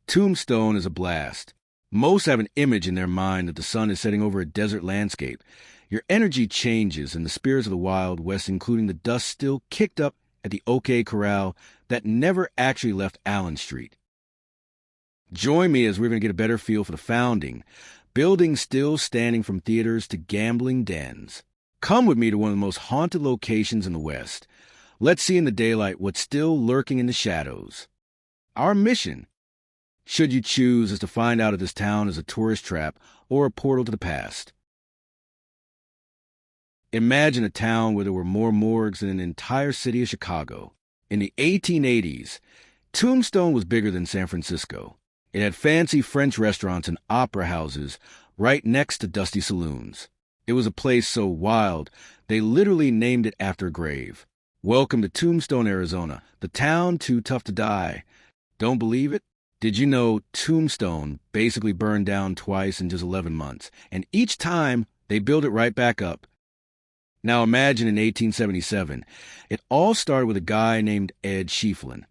Tombstone is a blast. Most have an image in their mind that the sun is setting over a desert landscape. Your energy changes, and the spirits of the Wild West, including the dust still kicked up at the OK Corral that never actually left Allen Street. Join me as we're going to get a better feel for the founding, buildings still standing from theaters to gambling dens. Come with me to one of the most haunted locations in the West. Let's see in the daylight what's still lurking in the shadows. Our mission, should you choose, is to find out if this town is a tourist trap or a portal to the past. Imagine a town where there were more morgues than an entire city of Chicago. In the 1880s, Tombstone was bigger than San Francisco. It had fancy French restaurants and opera houses right next to dusty saloons. It was a place so wild, they literally named it after a grave. Welcome to Tombstone, Arizona, the town too tough to die. Don't believe it? Did you know Tombstone basically burned down twice in just 11 months, and each time they built it right back up? Now imagine in 1877, it all started with a guy named Ed Schieffelin.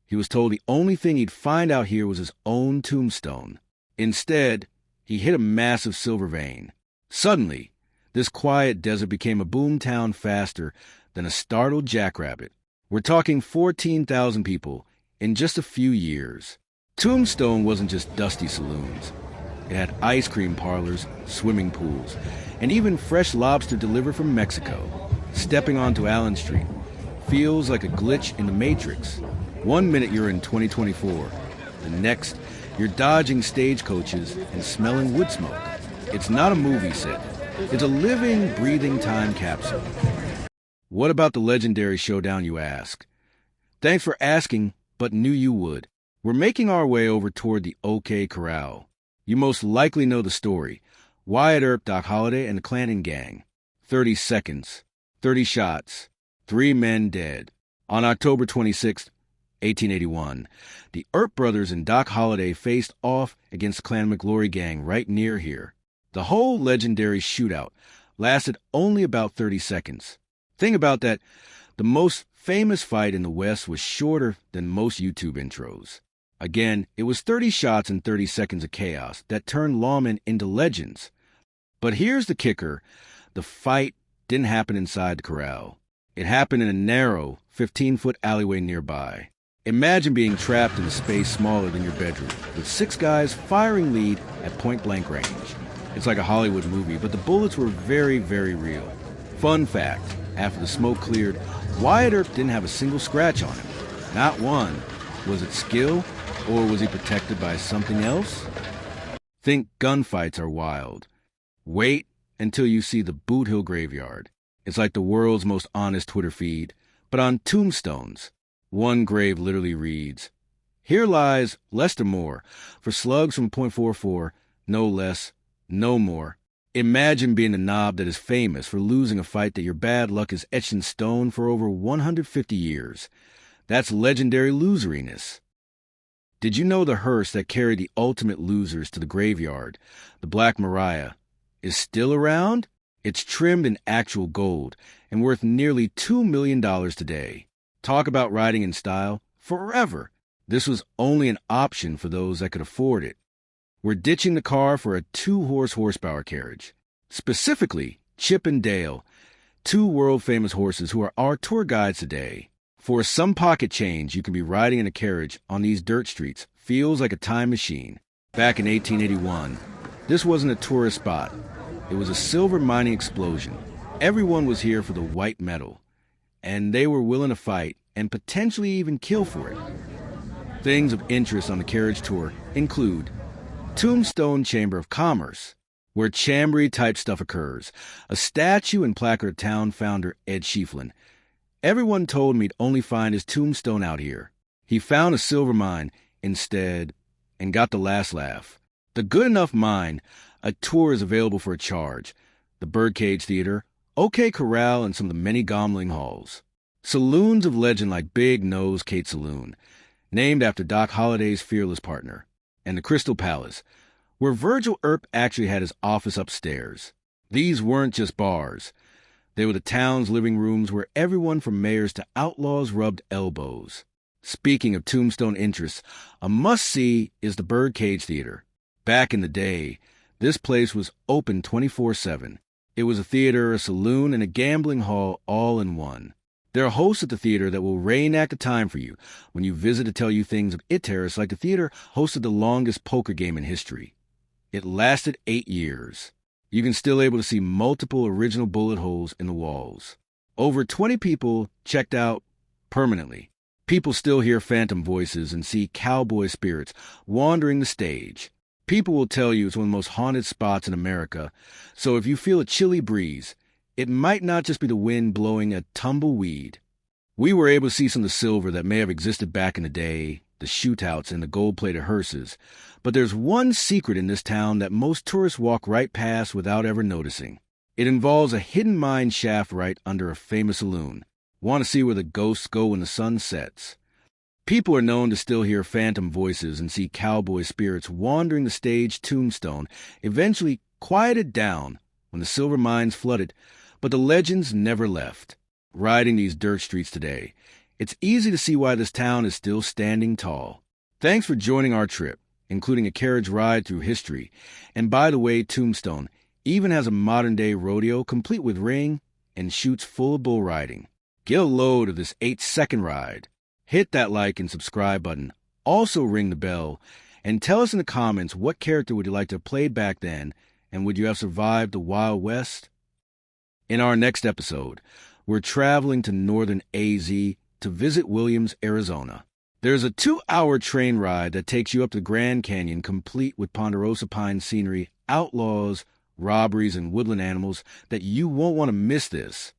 He was told the only thing he'd find out here was his own tombstone. Instead, he hit a massive silver vein. Suddenly, this quiet desert became a boom town faster than a startled jackrabbit. We're talking 14,000 people in just a few years. Tombstone wasn't just dusty saloons. It had ice cream parlors, swimming pools, and even fresh lobster delivered from Mexico. Stepping onto Allen Street feels like a glitch in the Matrix. One minute you're in 2024, the next you're dodging stagecoaches and smelling wood smoke. It's not a movie set. It's a living, breathing time capsule. What about the legendary showdown, you ask? Thanks for asking, but knew you would. We're making our way over toward the OK Corral. You most likely know the story. Wyatt Earp, Doc Holliday, and the Clanton Gang. 30 seconds, 30 shots, 3 men dead. On October 26, 1881, the Earp brothers and Doc Holliday faced off against the Clan McGlory Gang right near here. The whole legendary shootout lasted only about 30 seconds. Thing about that, the most famous fight in the West was shorter than most YouTube intros. Again, it was 30 shots and 30 seconds of chaos that turned lawmen into legends. But here's the kicker. The fight didn't happen inside the corral. It happened in a narrow, 15-foot alleyway nearby. Imagine being trapped in a space smaller than your bedroom, with 6 guys firing lead at point-blank range. It's like a Hollywood movie, but the bullets were very, very real. Fun fact, after the smoke cleared, Wyatt Earp didn't have a single scratch on him. Not one. Was it skill, or was he protected by something else? Think gunfights are wild. Wait until you see the Boot Hill Graveyard. It's like the world's most honest Twitter feed, but on tombstones. One grave literally reads, "Here lies Lester Moore, for slugs from .44, no less, no more." Imagine being the knob that is famous for losing a fight that your bad luck is etched in stone for over 150 years. That's legendary loseriness. Did you know the hearse that carried the ultimate losers to the graveyard, the Black Maria, is still around? It's trimmed in actual gold and worth nearly $2 million today. Talk about riding in style forever. This was only an option for those that could afford it. We're ditching the car for a 2-horsepower carriage. Specifically, Chip and Dale, 2 world-famous horses who are our tour guides today. For some pocket change, you can be riding in a carriage on these dirt streets. Feels like a time machine. Back in 1881, this wasn't a tourist spot. It was a silver mining explosion. Everyone was here for the white metal, and they were willing to fight and potentially even kill for it. Things of interest on the carriage tour include Tombstone Chamber of Commerce, where Chambry-type stuff occurs, a statue and placard of town founder Ed Schieffelin. Everyone told me to only find his tombstone out here. He found a silver mine instead and got the last laugh. The Good Enough Mine, a tour is available for a charge. The Birdcage Theater, OK Corral, and some of the many gambling halls. Saloons of legend like Big Nose Kate Saloon, named after Doc Holliday's fearless partner, and the Crystal Palace, where Virgil Earp actually had his office upstairs. These weren't just bars. They were the town's living rooms where everyone from mayors to outlaws rubbed elbows. Speaking of Tombstone interests, a must-see is the Birdcage Theater. Back in the day, this place was open 24/7. It was a theater, a saloon, and a gambling hall all in one. There are hosts at the theater that will reenact the time for you when you visit to tell you things of it terrace, like the theater hosted the longest poker game in history. It lasted 8 years. You can still able to see multiple original bullet holes in the walls. Over 20 people checked out permanently. People still hear phantom voices and see cowboy spirits wandering the stage. People will tell you it's one of the most haunted spots in America, so if you feel a chilly breeze, it might not just be the wind blowing a tumbleweed. We were able to see some of the silver that may have existed back in the day, the shootouts and the gold-plated hearses, but there's one secret in this town that most tourists walk right past without ever noticing. It involves a hidden mine shaft right under a famous saloon. Want to see where the ghosts go when the sun sets? People are known to still hear phantom voices and see cowboy spirits wandering the stage Tombstone, eventually quieted down when the silver mines flooded, but the legends never left. Riding these dirt streets today, it's easy to see why this town is still standing tall. Thanks for joining our trip, including a carriage ride through history. And by the way, Tombstone even has a modern-day rodeo complete with ring and chutes full of bull riding. Get a load of this 8-second ride. Hit that like and subscribe button. Also ring the bell and tell us in the comments what character would you like to have played back then, and would you have survived the Wild West? In our next episode, we're traveling to northern AZ to visit Williams, Arizona. There's a 2-hour train ride that takes you up the Grand Canyon, complete with ponderosa pine scenery, outlaws, robberies, and woodland animals that you won't want to miss this.